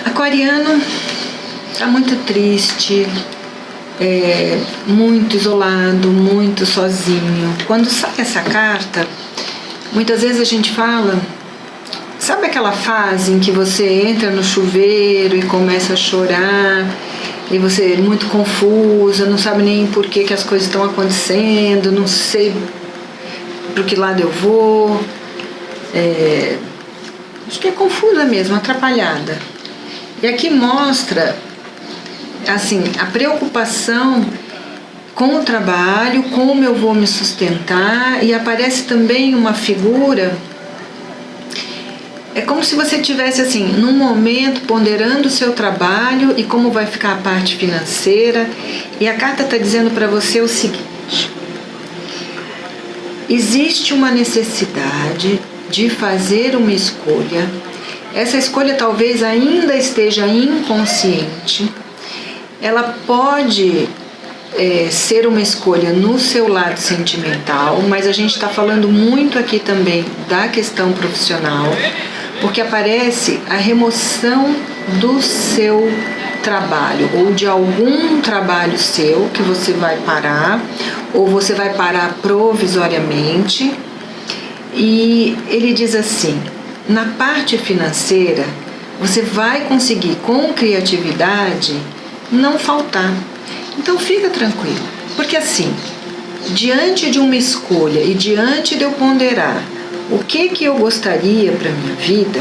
Aquariano está muito triste, muito isolado, muito sozinho. Quando sai essa carta, muitas vezes a gente fala, sabe aquela fase em que você entra no chuveiro e começa a chorar, e você é muito confusa, não sabe nem por que as coisas estão acontecendo, não sei para que lado eu vou, acho que é confusa mesmo, atrapalhada. E aqui mostra assim, a preocupação com o trabalho, como eu vou me sustentar, e aparece também uma figura, é como se você estivesse assim, num momento ponderando o seu trabalho e como vai ficar a parte financeira, e a carta está dizendo para você o seguinte: existe uma necessidade de fazer uma escolha. Essa escolha talvez ainda esteja inconsciente. Ela pode ser uma escolha no seu lado sentimental, mas a gente está falando muito aqui também da questão profissional, porque aparece a remoção do seu trabalho, ou de algum trabalho seu que você vai parar, ou você vai parar provisoriamente. E ele diz assim: na parte financeira, você vai conseguir com criatividade não faltar. Então fica tranquilo, porque assim, diante de uma escolha e diante de eu ponderar o que eu gostaria para minha vida,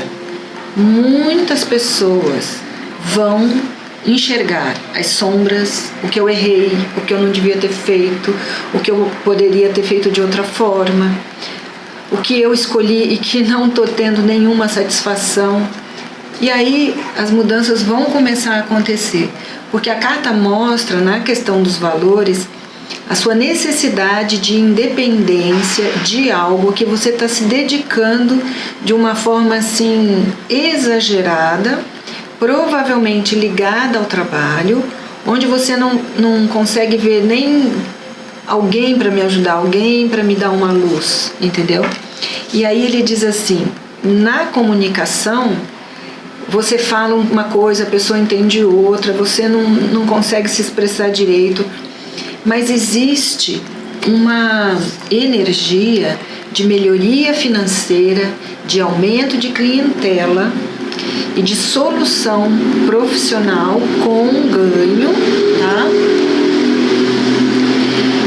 muitas pessoas vão enxergar as sombras, o que eu errei, o que eu não devia ter feito, o que eu poderia ter feito de outra forma, o que eu escolhi e que não estou tendo nenhuma satisfação. E aí as mudanças vão começar a acontecer, porque a carta mostra, na questão dos valores, a sua necessidade de independência de algo que você está se dedicando de uma forma assim exagerada, provavelmente ligada ao trabalho, onde você não consegue ver nem alguém para me ajudar, alguém para me dar uma luz, entendeu? E aí ele diz assim: na comunicação, você fala uma coisa, a pessoa entende outra, você não consegue se expressar direito, mas existe uma energia de melhoria financeira, de aumento de clientela e de solução profissional com ganho, tá?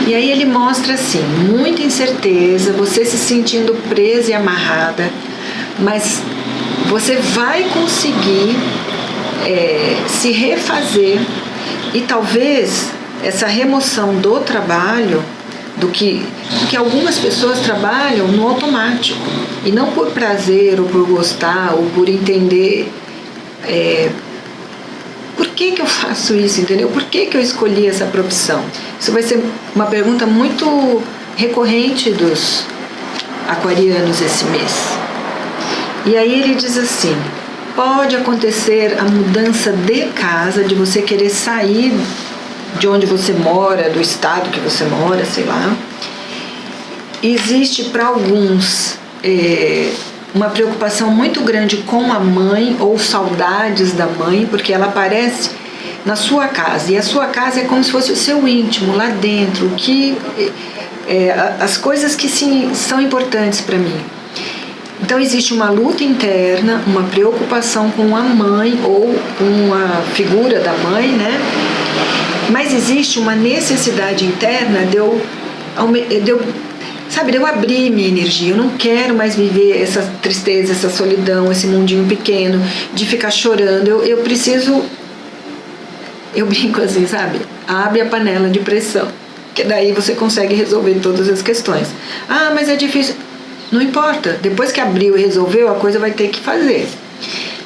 E aí ele mostra assim, muita incerteza, você se sentindo presa e amarrada, mas você vai conseguir se refazer, e talvez essa remoção do trabalho, do que algumas pessoas trabalham no automático, e não por prazer, ou por gostar, ou por entender por que eu faço isso, entendeu? Por que eu escolhi essa profissão? Isso vai ser uma pergunta muito recorrente dos aquarianos esse mês. E aí ele diz assim: pode acontecer a mudança de casa, de você querer sair de onde você mora, do estado que você mora, sei lá. Existe para alguns uma preocupação muito grande com a mãe, ou saudades da mãe, porque ela aparece na sua casa, e a sua casa é como se fosse o seu íntimo, lá dentro, as coisas que sim, são importantes para mim. Então existe uma luta interna, uma preocupação com a mãe, ou com a figura da mãe, né? Mas existe uma necessidade interna de eu abrir minha energia. Eu não quero mais viver essa tristeza, essa solidão, esse mundinho pequeno, de ficar chorando. Eu preciso, eu brinco assim, sabe? Abre a panela de pressão, que daí você consegue resolver todas as questões. Ah, mas é difícil. Não importa, depois que abriu e resolveu, a coisa vai ter que fazer.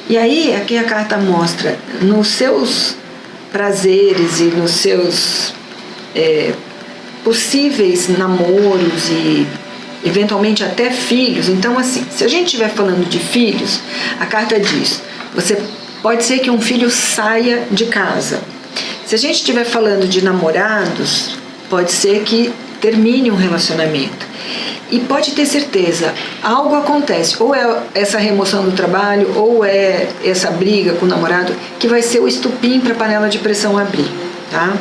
E aí, aqui a carta mostra, nos seus prazeres e nos seus possíveis namoros e eventualmente até filhos. Então, assim, se a gente estiver falando de filhos, a carta diz: pode ser que um filho saia de casa. Se a gente estiver falando de namorados, pode ser que termine um relacionamento. E pode ter certeza, algo acontece, ou é essa remoção do trabalho, ou é essa briga com o namorado, que vai ser o estupim para a panela de pressão abrir, tá?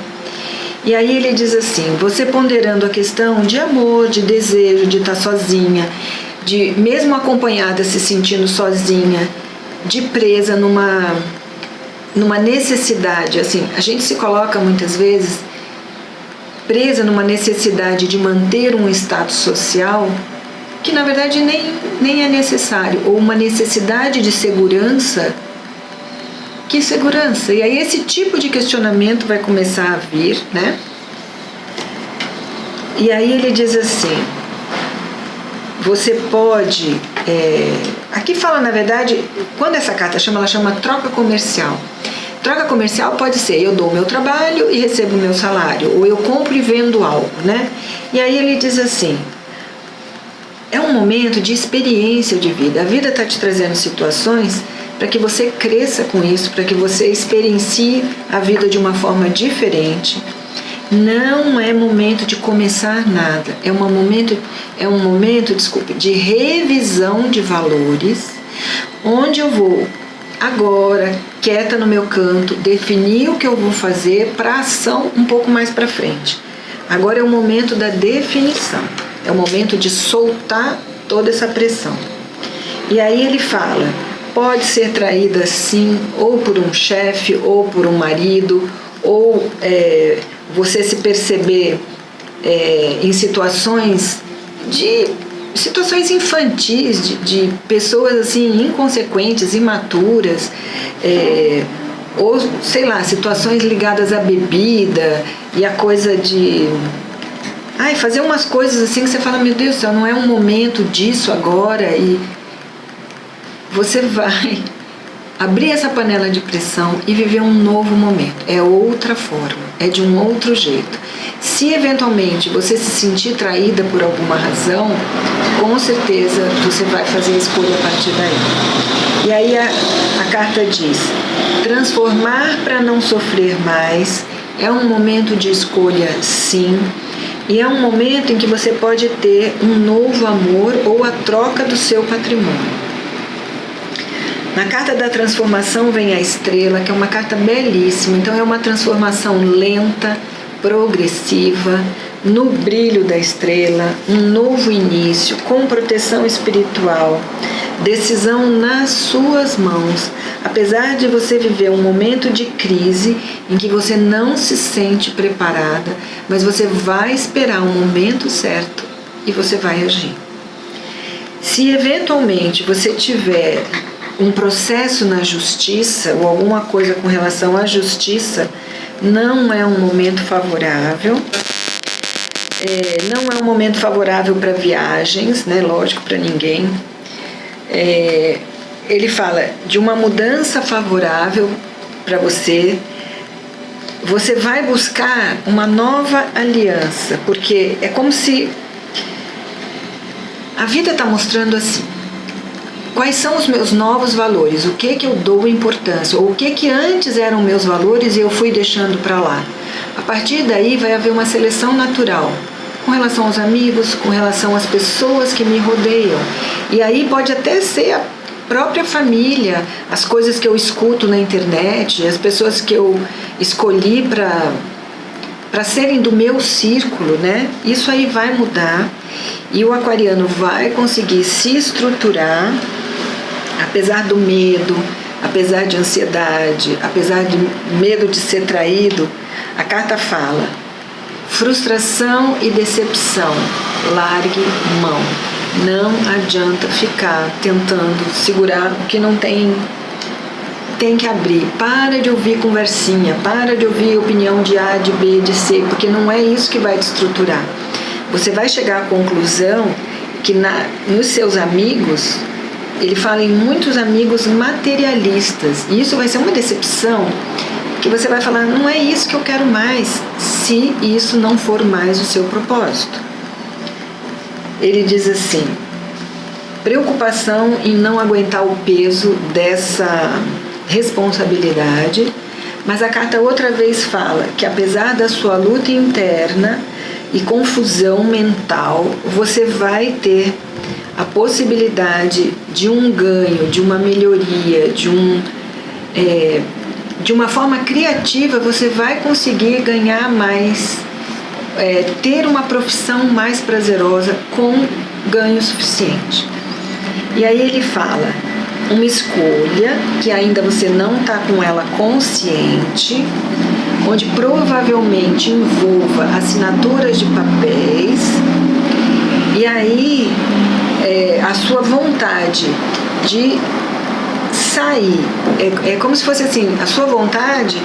E aí ele diz assim, você ponderando a questão de amor, de desejo, de estar sozinha, de mesmo acompanhada se sentindo sozinha, de presa numa necessidade, assim, a gente se coloca muitas vezes presa numa necessidade de manter um status social que na verdade nem é necessário, ou uma necessidade de segurança. Que segurança? E aí esse tipo de questionamento vai começar a vir, né? E aí ele diz assim, você pode... aqui fala, na verdade, quando essa carta chama, ela chama troca comercial. Troca comercial pode ser, eu dou o meu trabalho e recebo o meu salário, ou eu compro e vendo algo, né? E aí ele diz assim, é um momento de experiência de vida. A vida está te trazendo situações para que você cresça com isso, para que você experiencie a vida de uma forma diferente. Não é momento de começar nada, é um momento, desculpe, de revisão de valores, onde eu vou agora, quieta no meu canto, definir o que eu vou fazer para ação um pouco mais para frente. Agora é o momento da definição, é o momento de soltar toda essa pressão. E aí ele fala, pode ser traída sim, ou por um chefe, ou por um marido, ou você se perceber em situações infantis, de pessoas assim inconsequentes, imaturas, ou sei lá, situações ligadas à bebida e a coisa de fazer umas coisas assim que você fala, meu Deus do céu, não é um momento disso agora, e você vai abrir essa panela de pressão e viver um novo momento. É outra forma, é de um outro jeito. Se eventualmente você se sentir traída por alguma razão, com certeza você vai fazer a escolha a partir daí. E aí a carta diz, transformar para não sofrer mais é um momento de escolha sim, e é um momento em que você pode ter um novo amor ou a troca do seu patrimônio. Na carta da transformação vem a estrela, que é uma carta belíssima, então é uma transformação lenta, progressiva, no brilho da estrela, um novo início, com proteção espiritual, decisão nas suas mãos. Apesar de você viver um momento de crise em que você não se sente preparada, mas você vai esperar o momento certo e você vai agir. Se eventualmente você tiver um processo na justiça ou alguma coisa com relação à justiça, não é um momento favorável. Não é um momento favorável para viagens, né? Lógico, para ninguém. Ele fala de uma mudança favorável para você. Você vai buscar uma nova aliança, porque é como se a vida está mostrando assim, quais são os meus novos valores, o que eu dou importância, ou o que antes eram meus valores e eu fui deixando para lá. A partir daí vai haver uma seleção natural, com relação aos amigos, com relação às pessoas que me rodeiam. E aí pode até ser a própria família, as coisas que eu escuto na internet, as pessoas que eu escolhi para serem do meu círculo, né? Isso aí vai mudar e o aquariano vai conseguir se estruturar, apesar do medo, apesar de ansiedade, apesar de medo de ser traído. A carta fala, frustração e decepção, largue mão. Não adianta ficar tentando segurar o que não tem que abrir. Para de ouvir conversinha, para de ouvir opinião de A, de B, de C, porque não é isso que vai te estruturar. Você vai chegar à conclusão que nos seus amigos, ele fala em muitos amigos materialistas, e isso vai ser uma decepção, que você vai falar, não é isso que eu quero mais, se isso não for mais o seu propósito. Ele diz assim, preocupação em não aguentar o peso dessa responsabilidade, mas a carta outra vez fala que apesar da sua luta interna e confusão mental, você vai ter a possibilidade de um ganho, de uma melhoria, de uma forma criativa. Você vai conseguir ganhar mais, ter uma profissão mais prazerosa com ganho suficiente. E aí ele fala, uma escolha que ainda você não está com ela consciente, onde provavelmente envolva assinaturas de papéis, e aí a sua vontade de sair, é como se fosse assim, a sua vontade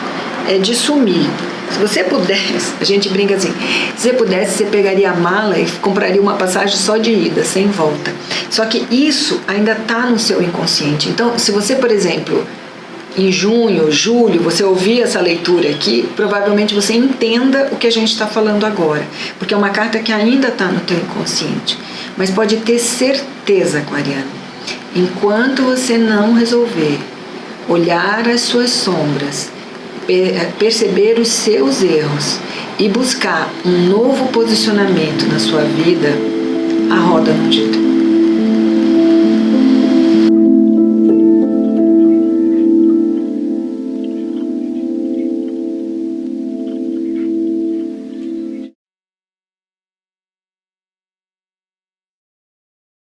é de sumir. Se você pudesse, a gente brinca assim, se você pudesse, você pegaria a mala e compraria uma passagem só de ida, sem volta. Só que isso ainda está no seu inconsciente. Então, se você, por exemplo, em junho, julho, você ouvir essa leitura aqui, provavelmente você entenda o que a gente está falando agora, porque é uma carta que ainda está no teu inconsciente. Mas pode ter certeza, aquariano, enquanto você não resolver olhar as suas sombras, perceber os seus erros e buscar um novo posicionamento na sua vida, a roda não gira.